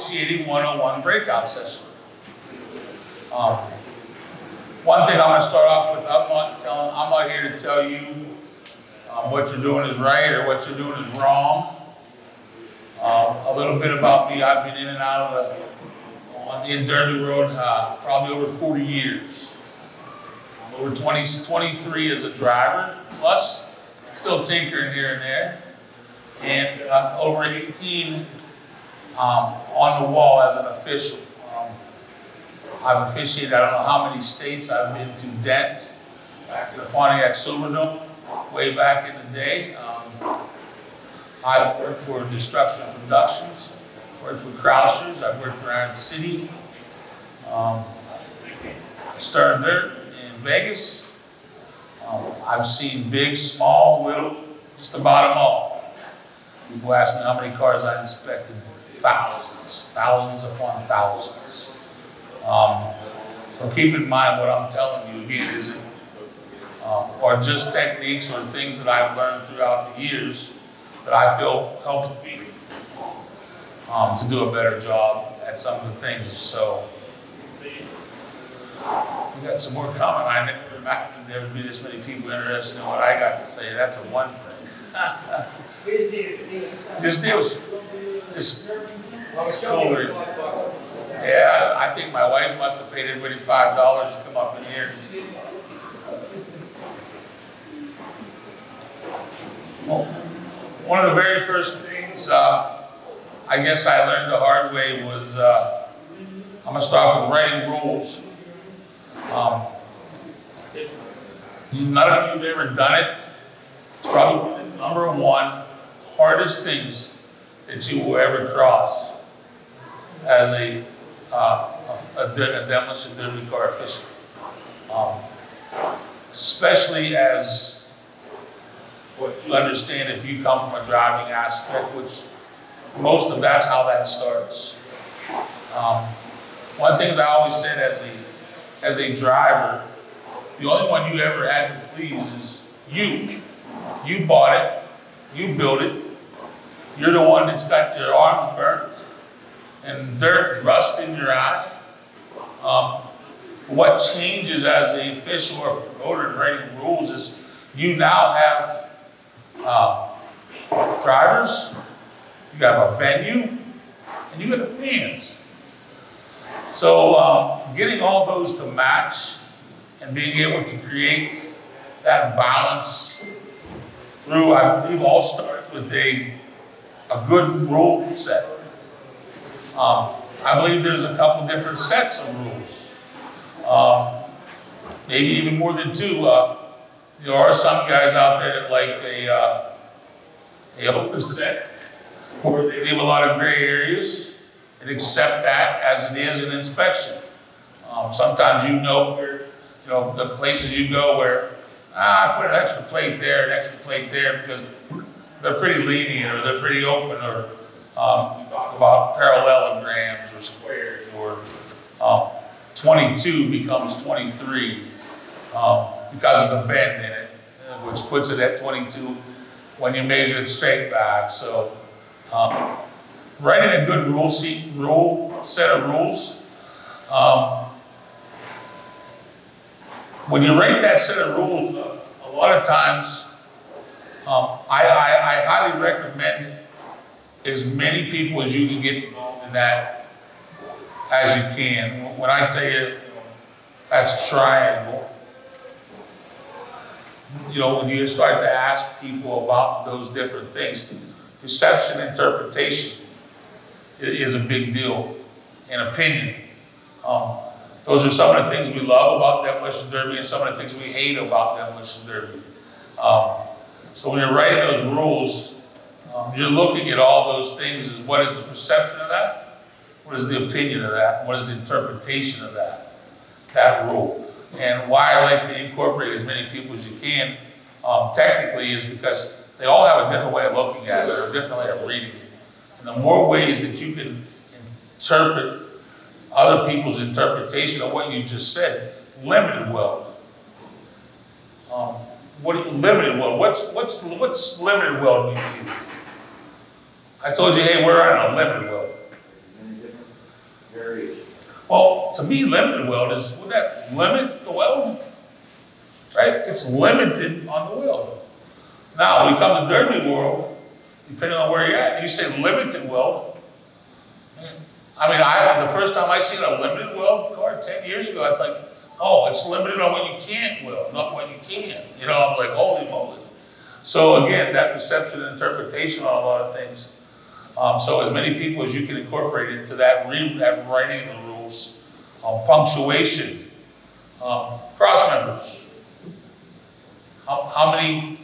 Officiating 101 breakout session. One thing I'm going to start off with, I'm not here to tell you what you're doing is right or what you're doing is wrong. A little bit about me, I've been in and out of the Derby Road probably over 40 years. Over 23 as a driver, plus still tinkering here and there. And over 18 on the wall as an official. I've officiated, I don't know how many states. I've been to Dent, back to the Pontiac Silverdome, way back in the day. I've worked for Destruction Productions, worked for Crouchers, I've worked around the city, Stern Dirt in Vegas. I've seen big, small, little, just about them all. People ask me how many cars I inspected. Thousands upon thousands. So keep in mind what I'm telling you again isn't, or just techniques or things that I've learned throughout the years that I feel helped me to do a better job at some of the things. So we got some more coming. I never imagined there would be this many people interested in what I got to say. That's a one thing. Just school. Yeah, I think my wife must have paid everybody $5 to come up in here. Well, one of the very first things I guess I learned the hard way was I'm going to start with writing rules. None of you have ever done it. It's probably the number one hardest things that you will ever cross as a demolition derby car official. Especially as what you understand if you come from a driving aspect, which most of that's how that starts. One of the things I always said as a driver, the only one you ever had to please is you. You bought it, you built it, you're the one that's got your arms burnt and dirt and rust in your eye. What changes as an official or promoter in writing rules is you now have drivers, you have a venue, and you have the fans. So getting all those to match and being able to create that balance through, I believe, all starts with a good rule set. I believe there's a couple different sets of rules. Maybe even more than two. There are some guys out there that like a open set where they leave a lot of gray areas and accept that as it is an inspection. Sometimes where, the places you go where, I put an extra plate there, an extra plate there because they're pretty lenient or they're pretty open, or you talk about parallelograms or squares, or 22 becomes 23 because of the bend in it, which puts it at 22 when you measure it straight back. So writing a good set of rules. When you write that set of rules, a lot of times I highly recommend as many people as you can get involved in that as you can. When I tell you that's triangle, when you start to ask people about those different things, perception, interpretation is a big deal, and opinion. Those are some of the things we love about Demolition Derby and some of the things we hate about Demolition Derby. So when you're writing those rules, you're looking at all those things as what is the perception of that? What is the opinion of that? What is the interpretation of that rule? And why I like to incorporate as many people as you can, technically, is because they all have a different way of looking at it, or a different way of reading it. And the more ways that you can interpret other people's interpretation of what you just said, limited weld. Limited weld? What's limited weld mean to you? I told you, hey, we're on a limited weld. to me, limited weld is, would that limit the weld? Right? It's limited on the weld. Now, we come to Derby world, depending on where you're at, you say limited weld. I mean, the first time I seen a limited weld card 10 years ago, I was like, oh, it's limited on what you can't weld, not what you can. You know, I'm like, holy moly. So again, that perception and interpretation on a lot of things. So as many people as you can incorporate into that writing the rules, punctuation, cross members. How many,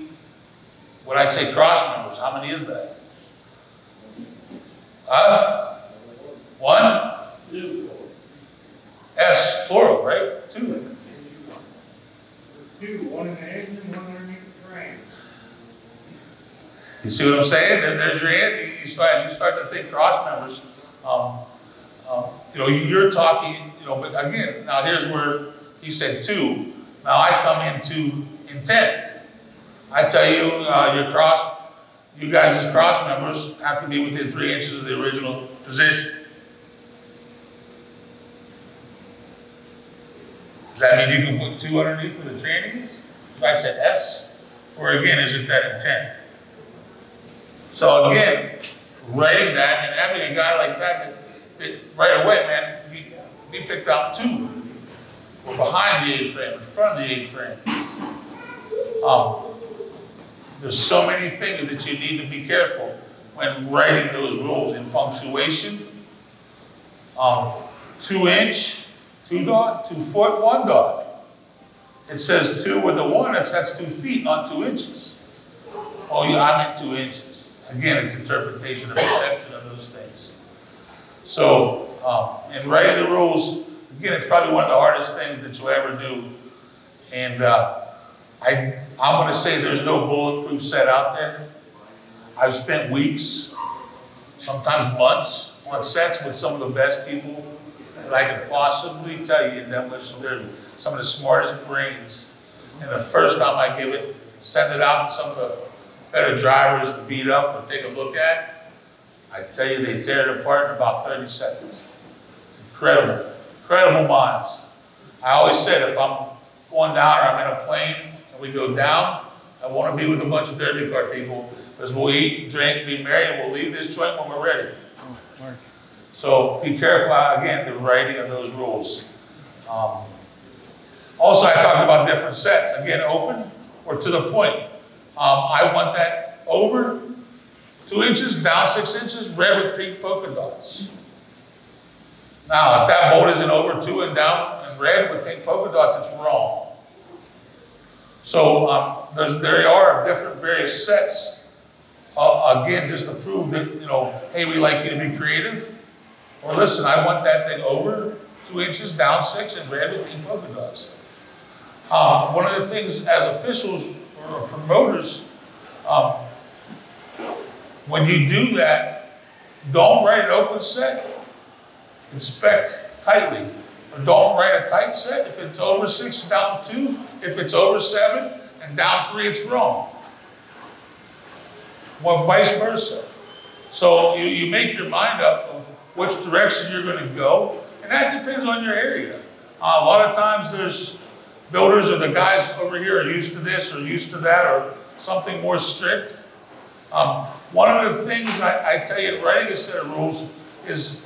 when I say cross members, how many is that? One? Two. S, plural, right? Two. Two, one in the engine, one underneath the frame. You see what I'm saying? There's your answer. You start to think cross members. You know, you're talking, you know, but again, now here's where he said two. Now I come into intent. I tell you, you guys as cross members have to be within 3 inches of the original position. Does that mean you can put two underneath where the training is? If I said S, or again, is it that intent? So again, writing that and having a guy like that right away, man, he picked out two. We're behind the A-frame, in front of the A-frame. There's so many things that you need to be careful when writing those rules in punctuation. 2 inch, 2 dot, 2 foot, 1 dot. It says 2 with the 1, that's 2 feet, not 2 inches. Oh yeah, I meant 2 inches. Again, it's interpretation and perception of those things. So, in writing the rules, again, it's probably one of the hardest things that you'll ever do. And I'm going to say there's no bulletproof set out there. I've spent weeks, sometimes months, on sets with some of the best people that I could possibly tell you in Demolition Derby. Some of the smartest brains. And the first time I give it, send it out to some of the better drivers to beat up or take a look at, I tell you, they tear it apart in about 30 seconds. It's incredible. Incredible minds. I always said if I'm going down or I'm in a plane and we go down, I want to be with a bunch of derby car people because we'll eat, drink, be merry, and we'll leave this joint when we're ready. So be careful, again, the writing of those rules. Also, I talked about different sets. Again, open or to the point. I want that over 2 inches, down 6 inches, red with pink polka dots. Now, if that bolt isn't over 2 and down and red with pink polka dots, it's wrong. So there are different various sets. Again, just to prove that, you know, hey, we like you to be creative. Or listen, I want that thing over 2 inches, down 6, and red with pink polka dots. One of the things as officials or promoters, when you do that, don't write an open set. Inspect tightly. Or don't write a tight set. If it's over 6, down 2. If it's over 7 and down 3, it's wrong. Well, vice versa. So you make your mind up of which direction you're going to go, and that depends on your area. A lot of times there's builders or the guys over here are used to this or used to that or something more strict. One of the things I tell you in writing a set of rules is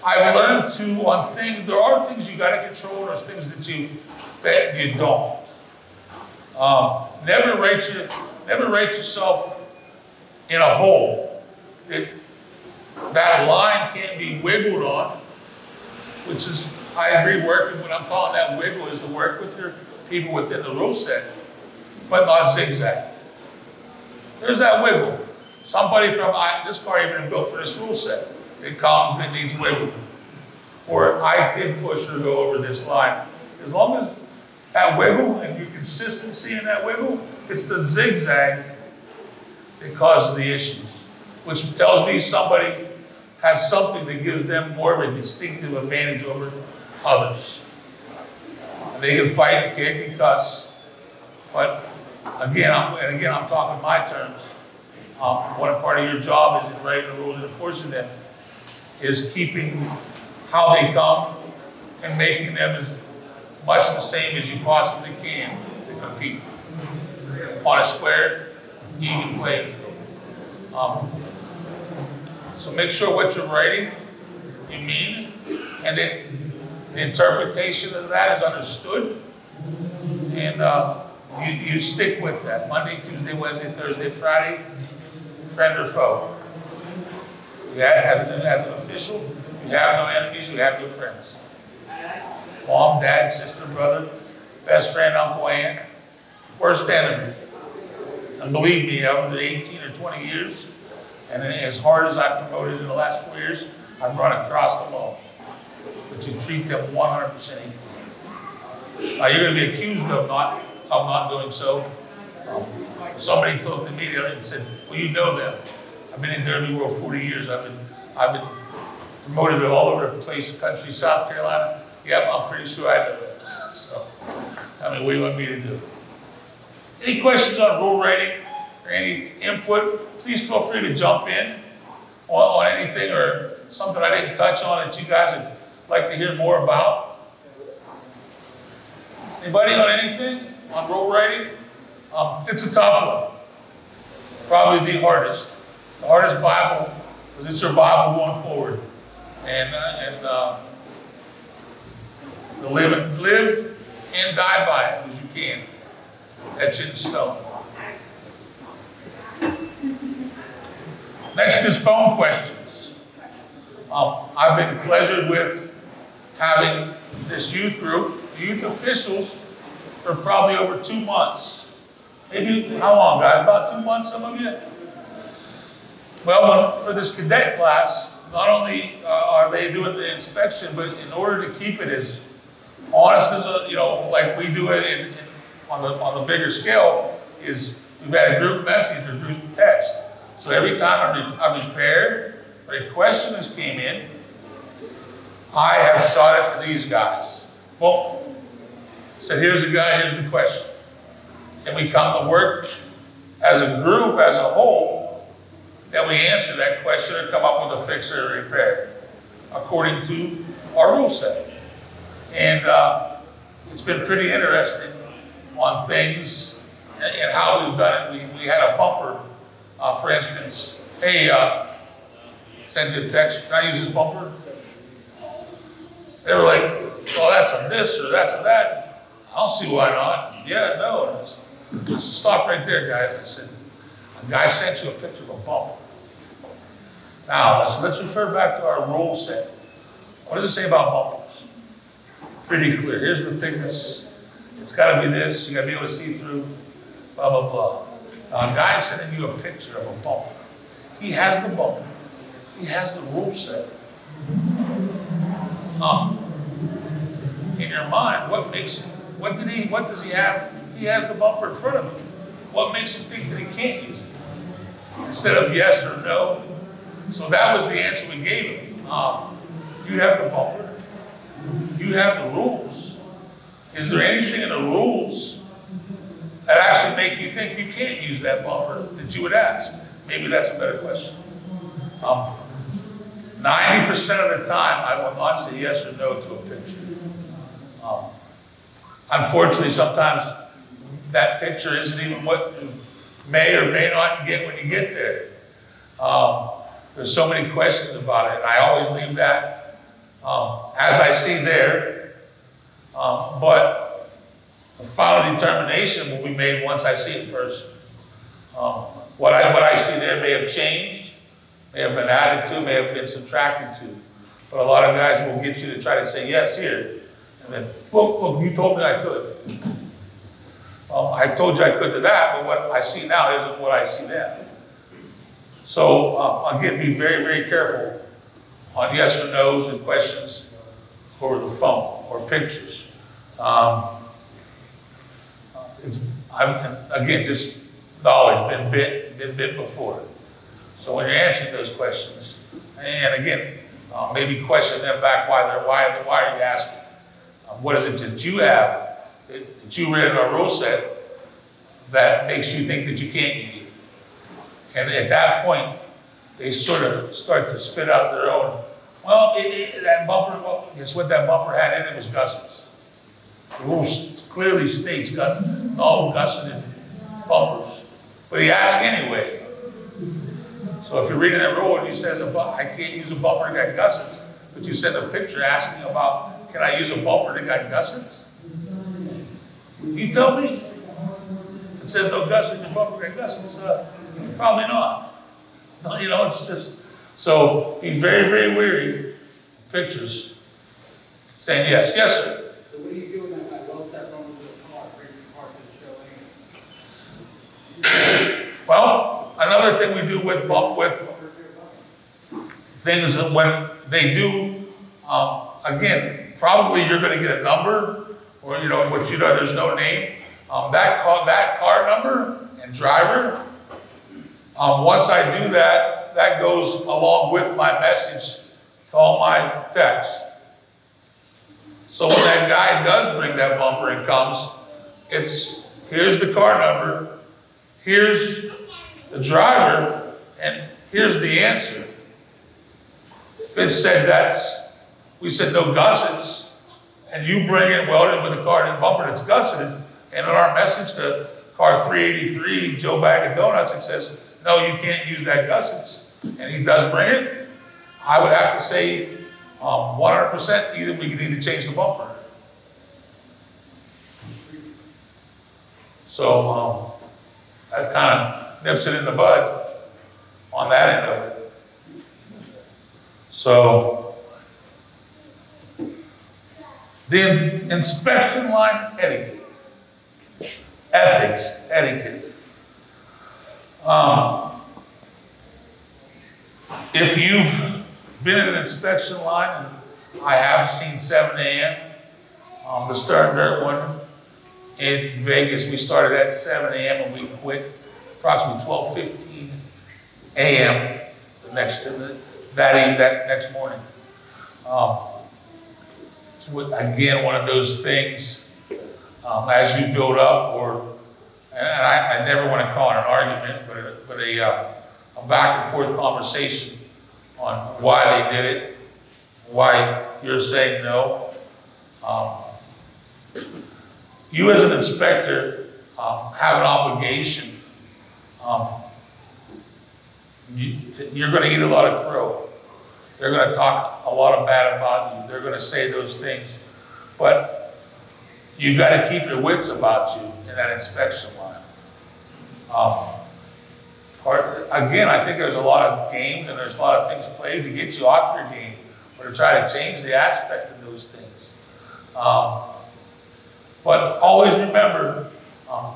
I've learned to, on things, there are things you got to control, and there's things that you don't. Never rate yourself in a hole. That line can't be wiggled on, which is, I agree, working, what I'm calling that wiggle is to work with your people within the rule set, but not zigzag. There's that wiggle. Somebody from, this car even built for this rule set. It comes, it needs wiggle. Or I did push or go over this line. As long as that wiggle and your consistency in that wiggle, it's the zigzag that causes the issues, which tells me somebody has something that gives them more of a distinctive advantage over others. And they can fight, kick, and cuss. But again, I'm talking my terms. One part of your job is in writing the rules and enforcing them, is keeping how they come and making them as much the same as you possibly can to compete on a square, even playing field. So make sure what you're writing, you mean, and then the interpretation of that is understood, and you stick with that. Monday, Tuesday, Wednesday, Thursday, Friday, friend or foe. As an official, you have no enemies, you have no friends. Mom, dad, sister, brother, best friend, uncle, aunt, worst enemy. And believe me, over the 18 or 20 years, and as hard as I've promoted in the last 4 years, I've run across them all. But you treat them 100% equally. Now you're going to be accused of not doing so. Somebody told me immediately and said, well, you know them. I've been in Derby World 40 years. I've been promoted all over the place, country, South Carolina. Yep, I'm pretty sure I know it. So, I mean, what do you want me to do? Any questions on rule writing or any input, please feel free to jump in on anything or something I didn't touch on that you guys would like to hear more about. Anybody on anything on rule writing? It's a tough one. Probably the hardest. The hardest Bible, because it's your Bible going forward. And to live and die by it as you can. That's in stone. Next is phone questions. I've been pleasured with having this youth group, youth officials, for probably over 2 months. Maybe, how long, guys? About 2 months, some of you? Well, for this cadet class, not only are they doing the inspection, but in order to keep it as honest as, like we do it on the bigger scale, is we've had a group message or group text. So every time I'm prepared, or a question has came in, I have shot it to these guys. Well, so here's the guy, here's the question. Can we come to work as a group, as a whole, that we answer that question or come up with a fix or a repair according to our rule set? And it's been pretty interesting on things and how we've done it. We had a bumper, for instance, hey, send you a text, can I use this bumper? They were like, well, that's a this or that's a that. I don't see why not. Yeah, no. I said, stop right there, guys. I said, a guy sent you a picture of a bumper. Now, let's refer back to our rule set. What does it say about bumpers? Pretty clear. Here's the thickness. It's got to be this. You got to be able to see through, blah, blah, blah. Now, a guy sending you a picture of a bumper. He has the bumper. He has the rule set. In your mind, what does he have? He has the bumper in front of him. What makes him think that he can't use it? Instead of yes or no. So that was the answer we gave him. You have the bumper. You have the rules. Is there anything in the rules that actually make you think you can't use that bumper that you would ask? Maybe that's a better question. 90% of the time, I will not say yes or no to a picture. Unfortunately, sometimes that picture isn't even what you may or may not get when you get there. There's so many questions about it, and I always leave that as I see there. But the final determination will be made once I see it in person. What I see there may have changed, may have been added to, may have been subtracted to. But a lot of guys will get you to try to say yes here. And then, look, you told me I could. Well, I told you I could to that, but what I see now isn't what I see then. So, again, be very, very careful on yes or no's and questions over the phone or pictures. Again, just knowledge, been bit before. So when you're answering those questions, and again, maybe question them back why are you asking? What is it that you have, that you read in our rule set that makes you think that you can't use it? And at that point, they sort of start to spit out their own, well, that bumper, well, guess what that bumper had in it was gussets. The rules clearly states gusseted, no gusseted bumpers. But he asked anyway. So if you're reading that rule and he says, I can't use a bumper that got gussets, but you send a picture asking about, can I use a bumper that got gussets? You tell me. It says no gussets, the bumper that gussets. Probably not. You know, it's just, so be very, very wary of pictures saying yes. Yes, sir. So what do you do when that guy welds that wrong into the car, brings the car to the show? Well, another thing we do with things that when they do, again, probably you're going to get a number, or you know, what you know, there's no name. That car number and driver. Once I do that, that goes along with my message to all my texts. So when that guy does bring that bumper and comes, it's here's the car number, here's the driver, and here's the answer. If it said we said no gussets, and you bring it welded with a car and bumper that's gusseted, and in our message to car 383, Joe Bag of Donuts, it says, no, you can't use that gussets, and he does bring it, I would have to say 100% either we can either change the bumper. So that kind of nips it in the bud on that end of it. So the inspection line etiquette, ethics, etiquette. If you've been in an inspection line, and I have seen 7 a.m. The Stern Dirt one in Vegas, we started at 7 a.m. and we quit approximately 12:15 a.m. that next morning. It's again one of those things as you build up, and I never want to call it an argument, but a back and forth conversation on why they did it, why you're saying no. You as an inspector have an obligation. You're going to eat a lot of crow. They're going to talk a lot of bad about you. They're going to say those things. But you got to keep your wits about you in that inspection line. Again, I think there's a lot of games and there's a lot of things played to get you off your game or to try to change the aspect of those things. But always remember,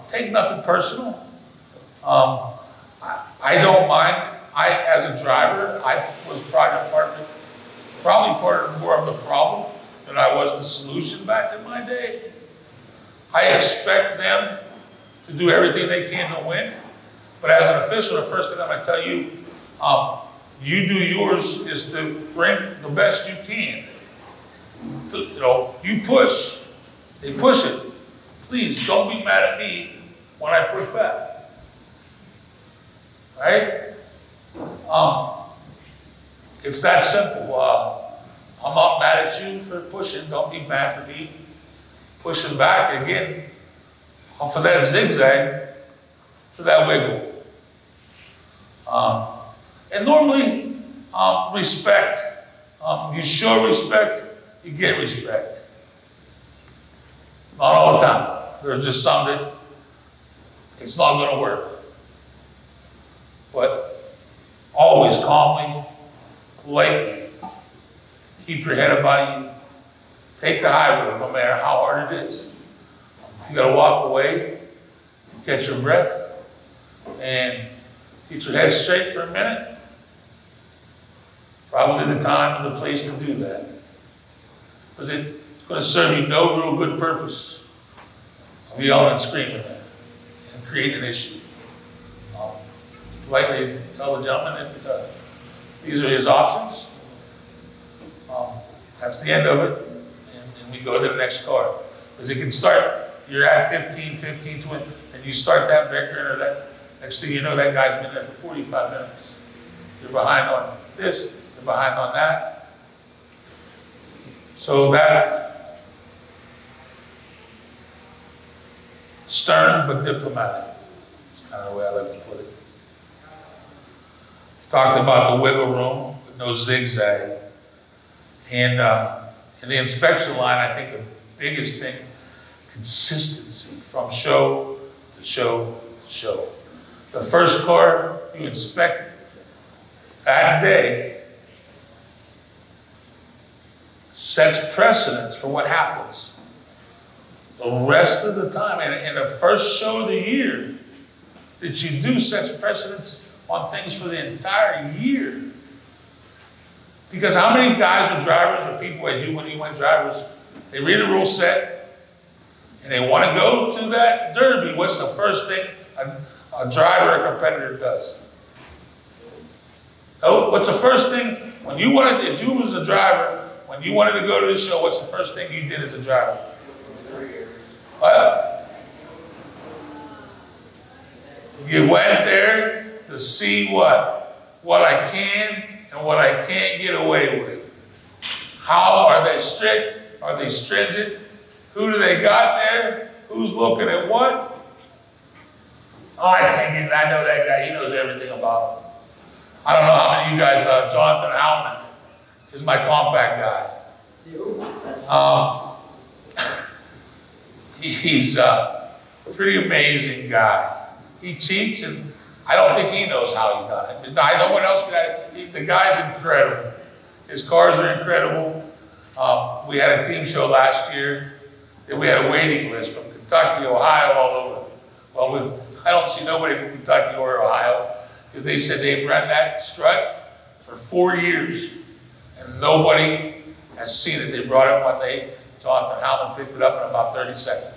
take nothing personal. I don't mind. As a driver, I was probably part more of the problem than I was the solution back in my day. I expect them to do everything they can to win. But as an official, the first thing I'm going to tell you, you do yours is to bring the best you can. You push. They push it. Please don't be mad at me when I push back. Right? It's that simple. I'm not mad at you for pushing. Don't be mad for me pushing back again for that zigzag, for that wiggle. And normally, respect. You show respect, you get respect. Not all the time. There's just some that it's not going to work. But always calmly, politely, keep your head about you. Take the high road, no matter how hard it is. You got to walk away, catch your breath, and get your head straight for a minute. Probably the time and the place to do that. Because it's going to serve you no real good purpose. I'll be yelling and screaming and create an issue. Politely tell the gentleman that these are his options. That's the end of it. And we go to the next car. Because it can start, you're at 15, 20, and you start that bickering or that, next thing you know, that guy's been there for 45 minutes. You're behind on this, you're behind on that. So that stern but diplomatic. That's kind of the way I like to put it. Talked about the wiggle room with no zigzag. And in the inspection line, I think the biggest thing, consistency from show to show to show. The first car you inspect that day sets precedence for what happens the rest of the time. And the first show of the year that you do sets precedence on things for the entire year. Because how many guys or drivers or people I do when you went drivers, they read a rule set and they want to go to that derby. What's the first thing a driver or competitor does? Oh, what's the first thing when you wanted, if you was a driver, when you wanted to go to the show, what's the first thing you did as a driver? What? You went there to see what I can and what I can't get away with. How are they strict? Are they stringent? Who do they got there? Who's looking at what? Oh, I can't get, I know that guy, he knows everything about it. I don't know how many of you guys, Jonathan Howman is my compact guy. He's a pretty amazing guy. He cheats, and I don't think he knows how he's done it. No one else got it. The guy's incredible. His cars are incredible. We had a team show last year, and we had a waiting list from Kentucky, Ohio, all over. Well, I don't see nobody from Kentucky or Ohio, because they said they've run that strut for 4 years, and nobody has seen it. They brought it one day. Jonathan Howman picked it up in about 30 seconds.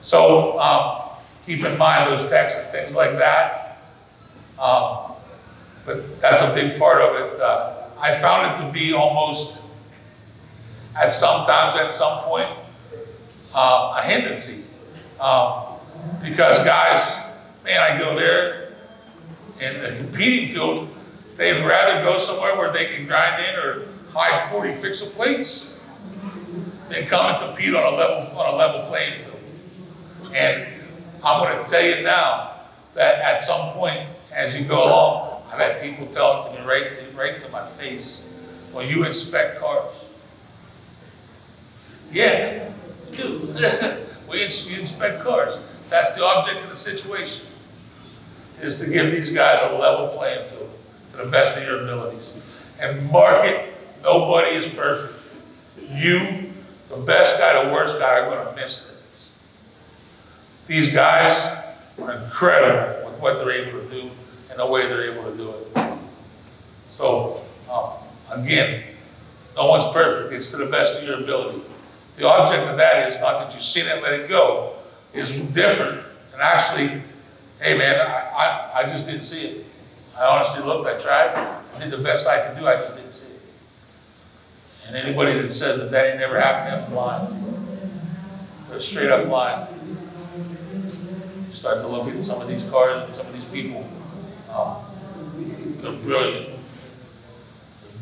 So keep in mind those texts and things like that. But that's a big part of it. I found it to be almost, at some point, a hindrance. Because guys, man, I go there in the competing field, they'd rather go somewhere where they can grind in or hide 40 fixal plates than come and compete on a level playing field. And I'm going to tell you now that at some point, as you go along, I've had people tell it to me right to my face, when you inspect cars. Yeah, we do. We inspect cars. That's the object of the situation, is to give these guys a level playing field to the best of your abilities. And market, nobody is perfect. You, the best guy, the worst guy, are going to miss things. These guys are incredible with what they're able to do and the way they're able to do it. So, again, no one's perfect. It's to the best of your ability. The object of that is not that you've seen it and let it go. It's different. And actually, hey man, I just didn't see it. I honestly looked, I tried, I did the best I could do, I just didn't see it. And anybody that says that ain't never happened to them is lying to you. They're straight up lying to you. You start to look at some of these cars and some of these people, they're brilliant.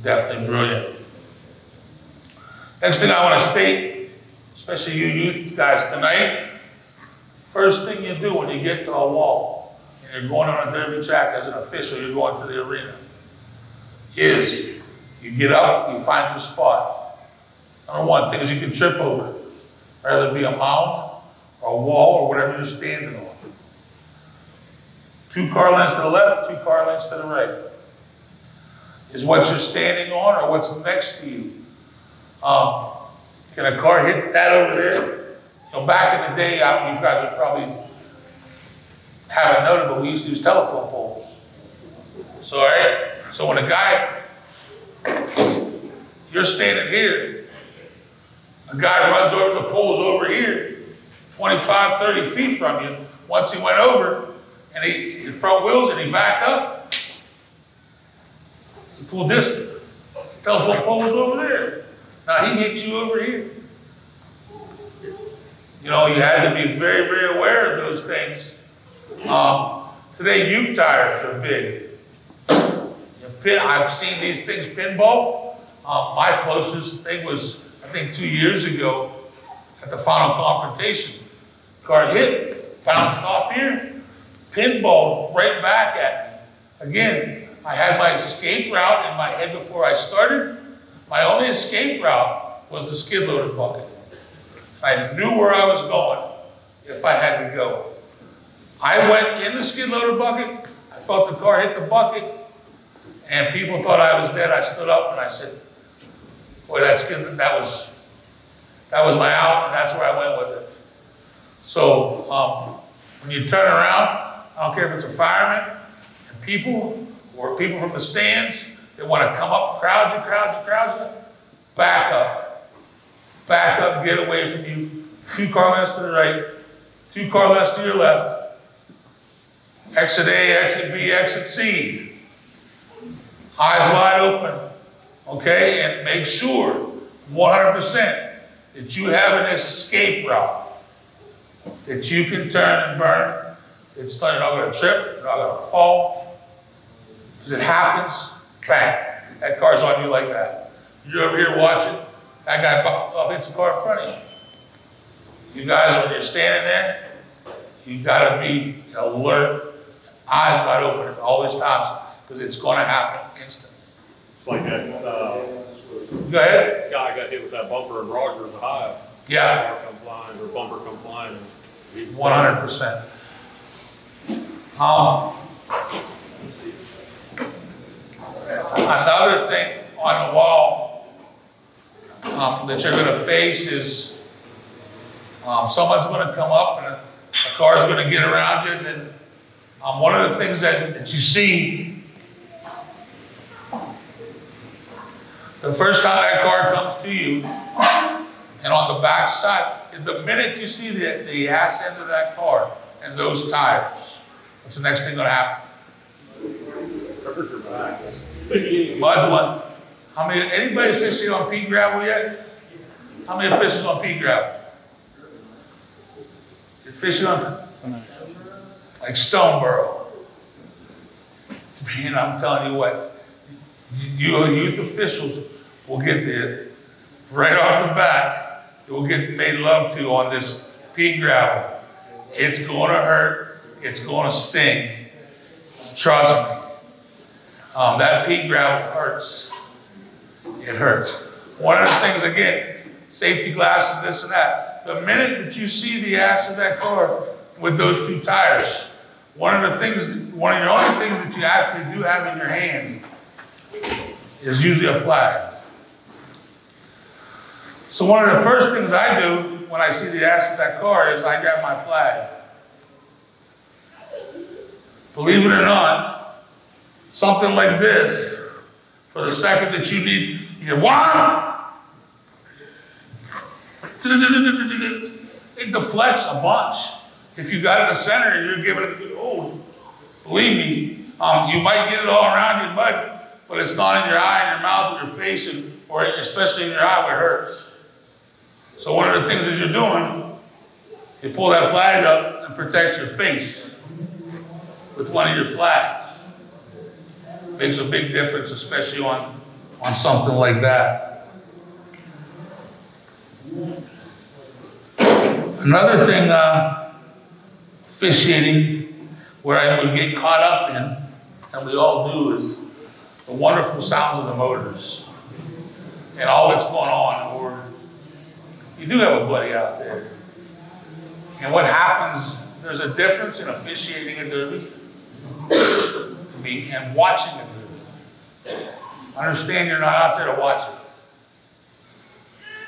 They're definitely brilliant. Next thing I want to state, especially you youth guys tonight, first thing you do when you get to a wall and you're going on a derby track as an official, you're going to the arena, is you get up, you find your spot. Number one, things you can trip over, whether it be a mound or a wall or whatever you're standing on. 2 car lengths to the left, 2 car lengths to the right. Is what you're standing on or what's next to you. Can a car hit that over there? You know, back in the day, you guys would probably haven't noted, but we used to use telephone poles. So, all right, so when a guy, you're standing here, a guy runs over the poles over here, 25, 30 feet from you. Once he went over, and his front wheels, and he backed up, he pulled this telephone pole was over there. Now he hit you over here. You know, you had to be very, very aware of those things. Today, U tires are big. I've seen these things pinball. My closest thing was, I think 2 years ago at the final confrontation. Car hit, bounced off here, pinball right back at me. Again, I had my escape route in my head before I started. My only escape route was the skid loader bucket. I knew where I was going if I had to go. I went in the skid loader bucket, I felt the car hit the bucket, and people thought I was dead. I stood up and I said, boy, that's good. That was my out, and that's where I went with it. So when you turn around, I don't care if it's a fireman and people, or people from the stands that want to come up, crowd you, back up, get away from you. 2 car lengths to the right, 2 car lengths to your left. Exit A, exit B, exit C. Eyes wide open, okay? And make sure 100% that you have an escape route that you can turn and burn. It's not, you're not going to trip, you're not going to fall. Because it happens, bang, that car's on you like that. You're over here watching, that guy bumps off, hits the car in front of you. You guys, when you're standing there, you got to be alert, eyes wide open at all these times, because it's going to happen instantly. Like that, Go ahead. guy got hit with that bumper in Rogers High. Yeah. Car come flying, or bumper come flying. 100%. Another thing on the wall that you're going to face is someone's going to come up and a car's going to get around you. And then one of the things that you see, the first time that car comes to you, and on the back side, the minute you see the ass end of that car and those tires, what's the next thing going to happen? Mud one. How many? Anybody fishing on pea gravel yet? How many fishes on pea gravel? You're fishing on like Stoneboro. Man, I'm telling you what, you youth officials will get there right off the bat. You'll get made love to on this pea gravel. It's going to hurt. It's going to sting. Trust me. That pea gravel hurts. It hurts. One of the things, again, safety glasses, this and that. The minute that you see the ass of that car with those 2 tires, one of the only things that you actually do have in your hand is usually a flag. So one of the first things I do when I see the ass of that car is I grab my flag. Believe it or not, something like this, for the second that you need, you get one. It deflects a bunch. If you got it in the center and you're giving it a good hold, believe me, you might get it all around your butt, but it's not in your eye, in your mouth, or your face, or especially in your eye where it hurts. So one of the things that you're doing, you pull that flag up and protect your face with one of your flags. Makes a big difference, especially on something like that. Another thing, officiating, where I would get caught up in, and we all do, is the wonderful sounds of the motors and all that's going on. Or you do have a buddy out there. And what happens, there's a difference in officiating a derby to me and watching a derby. I understand you're not out there to watch it.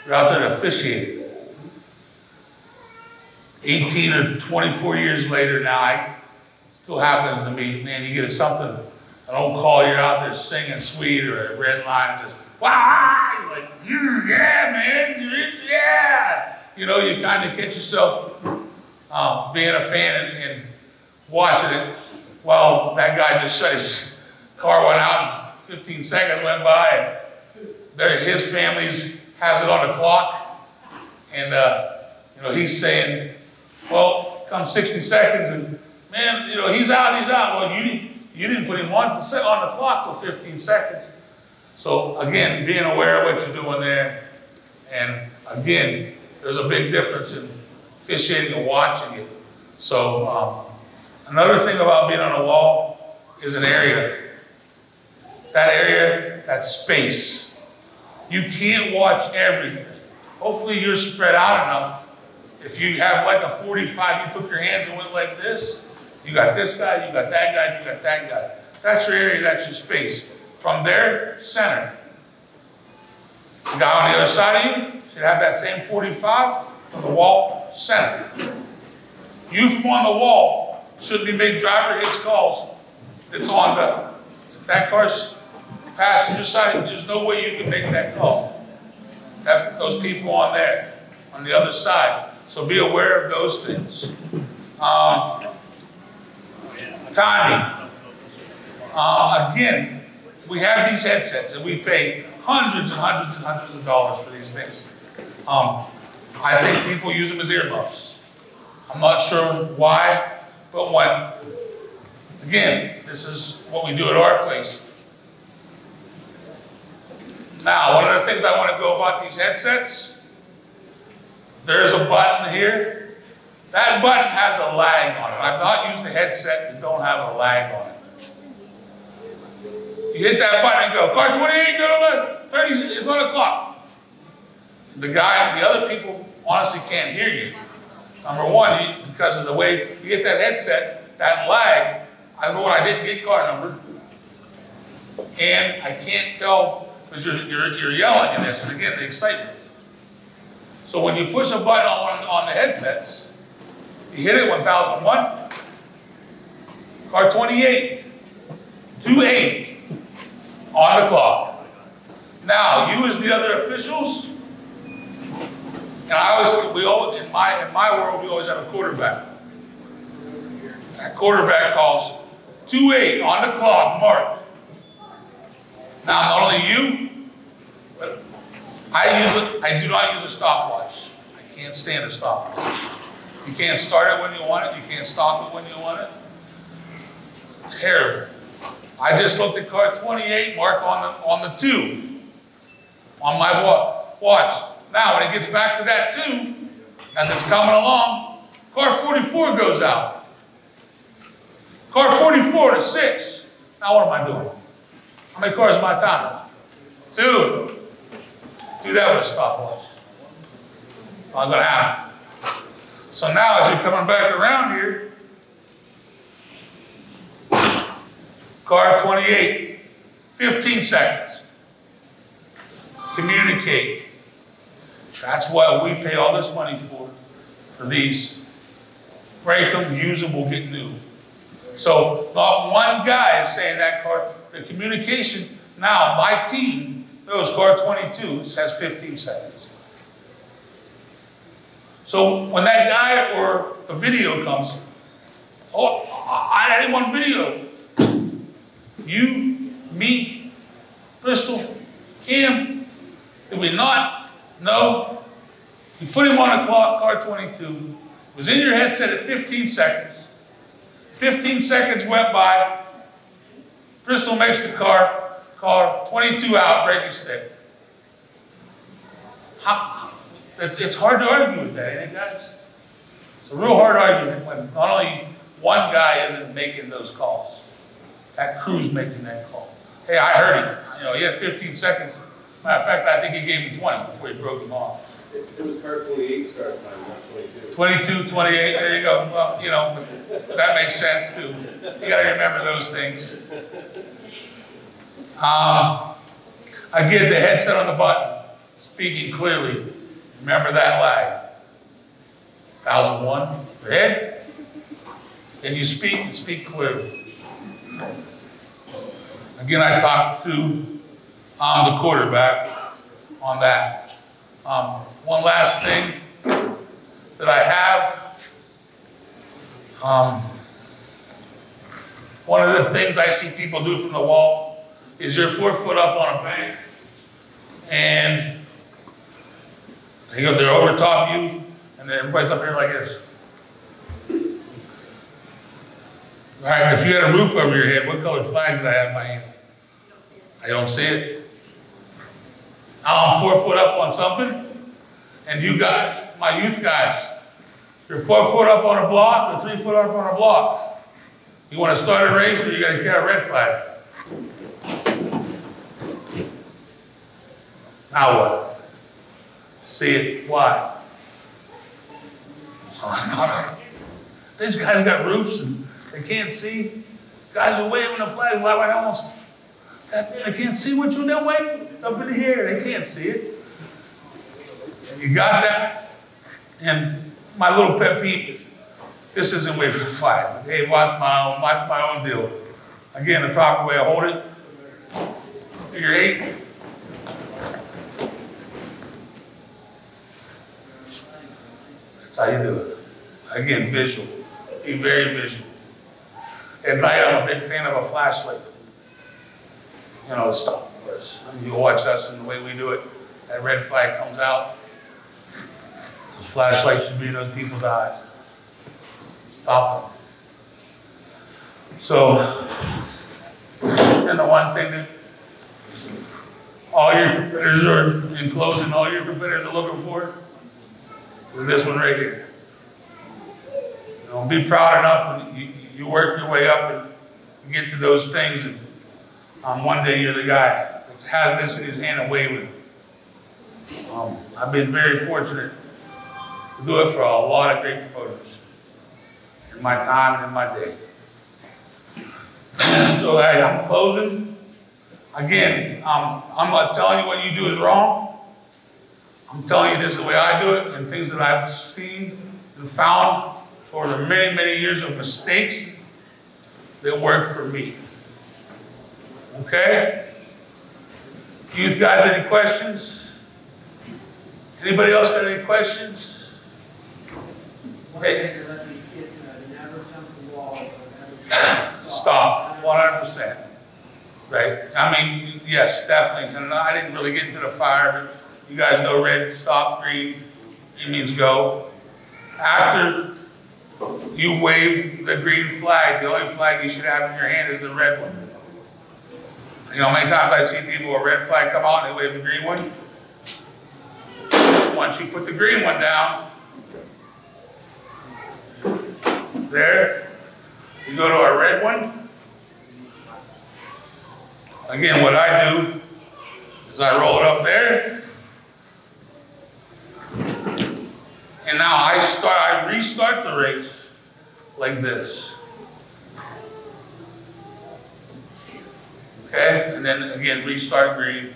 You're out there to officiate it. 18 or 24 years later now, it still happens to me. Man, you get something, an old call, you're out there singing sweet or a red line, just, wow, you're like, yeah, man, yeah. You know, you kind of catch yourself being a fan and watching it. Well, that guy just shut his car, went out, and 15 seconds went by, and his family's has it on the clock, and you know, he's saying, well, comes 60 seconds, and man, you know, he's out. Well, you didn't put him on the clock for 15 seconds. So again, being aware of what you're doing there, and again, there's a big difference in officiating and watching it. So another thing about being on a wall is an area. That area, that space. You can't watch everything. Hopefully you're spread out enough. If you have like a 45, you took your hands and went like this, you got this guy, you got that guy, you got that guy. That's your area, that's your space. From there, center. The guy on the other side of you should have that same 45 from the wall, center. You from on the wall shouldn't be making driver hits calls. It's on the, if that car's passenger side, there's no way you can make that call. Those people on there, on the other side. So be aware of those things. Timing. Again, we have these headsets and we pay hundreds and hundreds and hundreds of dollars for these things. I think people use them as earmuffs. I'm not sure why, but when, again, this is what we do at our place. Now, one of the things I want to go about these headsets, there's a button here. That button has a lag on it. I've not used a headset that don't have a lag on it. You hit that button and go, car 28, go to 30, it's on the clock. The other people honestly can't hear you. Number one, because of the way you get that headset, that lag, I know I didn't get car number. And I can't tell, because you're yelling in this, and again, the excitement. So when you push a button on the headsets, you hit it 1001, car 28, 28, on the clock. Now, you as the other officials, and in my world, we always have a quarterback. That quarterback calls 28 on the clock, mark. Now, not only you, but I do not use a stopwatch. I can't stand a stopwatch. You can't start it when you want it. You can't stop it when you want it. It's terrible. I just looked at car 28, mark on the 2 on my watch. Now, when it gets back to that 2, as it's coming along, car 44 goes out. Car 44 to 6. Now, what am I doing? How many cars am I timing? 2. Do that with a stopwatch. Not going to happen. So now, as you're coming back around here, car 28, 15 seconds. Communicate. That's what we pay all this money for these. Break them, use them, we'll get new. So not one guy is saying that car, the communication, now my team knows car 22 has 15 seconds. So when that guy or the video comes, oh, I didn't want video. You, me, Bristol, Cam, did we not? No. You put him on a clock, car 22, was in your headset at 15 seconds. 15 seconds went by. Bristol makes the car 22 out, breaking stick. It's hard to argue with that, ain't it, guys? It's a real hard argument when not only one guy isn't making those calls. That crew's making that call. Hey, I heard him. You know, he had 15 seconds. Matter of fact, I think he gave him 20 before he broke him off. It was car 28 start time, not 22. 22, 28, there you go. Well, you know, that makes sense too. You gotta remember those things. Again, the headset on the button, speaking clearly. Remember that lag. 1001, red. And you speak clearly. Again, I talked to the quarterback on that. One last thing that I have. One of the things I see people do from the wall is you're 4 foot up on a bank and they're over top of you and then everybody's up here like this. All right, if you had a roof over your head, what color flag did I have in my hand? I don't see it. I'm 4 foot up on something, and you guys, my youth guys, you're 4 foot up on a block or 3 foot up on a block. You want to start a race or you got to get a red flag? Now what? See it fly. These guys got roofs and they can't see. Guys are waving the flag. Why almost? They can't see what you're waving. It's up in the air. They can't see it. You got that? And my little pet peeve, this isn't waving the flag. Hey, watch my own deal. Again, the proper way to hold it. Figure 8. That's how you do it. Again, visual. Be very visual. At night, I'm a big fan of a flashlight. You know, stop us. You watch us and the way we do it. That red flag comes out. The flashlight should be in those people's eyes. Stop them. So, and the one thing that all your competitors are, in closing, all your competitors are looking for is this one right here. You know, be proud enough when you work your way up and you get to those things, and one day you're the guy that has this in his hand and waving. I've been very fortunate to do it for a lot of great promoters in my time and in my day. So hey, I'm closing. Again, I'm not telling you what you do is wrong. I'm telling you this is the way I do it and things that I've seen and found over the many, many years of mistakes that work for me. Okay? You guys, any questions? Anybody else got any questions? Okay. Stop. 100%. Right? I mean, yes, definitely. And I didn't really get into the fire, but you guys know red, stop, green, it means go. After you wave the green flag, the only flag you should have in your hand is the red one. You know, many times I see people with a red flag come out and they wave the green one. Once you put the green one down, there, you go to our red one. Again, what I do is I roll it up there. And now I restart the race like this. Okay, and then again, restart green.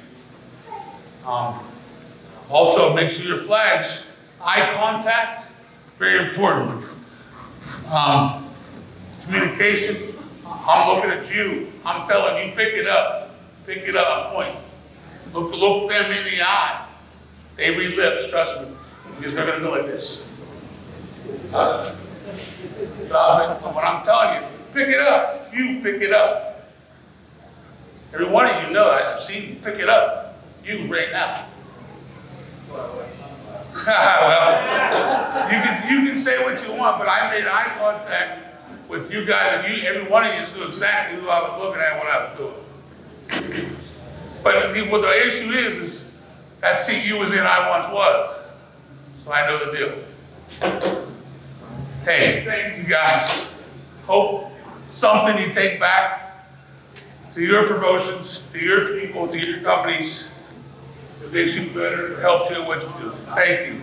Also, make sure your flags, eye contact, very important. Communication, I'm looking at you. I'm telling you, pick it up, point. Look them in the eye. They read lips, trust me, because they're going to go like this. But when I'm telling you, pick it up, you pick it up. Every one of you know, I've seen you pick it up, you right now. Well, you can say what you want, but I made eye contact with you guys, and every one of you knew exactly who I was looking at when I was doing. But what the issue is that seat you was in, I once was. So I know the deal. Hey, thank you guys. Hope something you take back to your promotions, to your people, to your companies. It makes you better, it helps you in what you do. Thank you.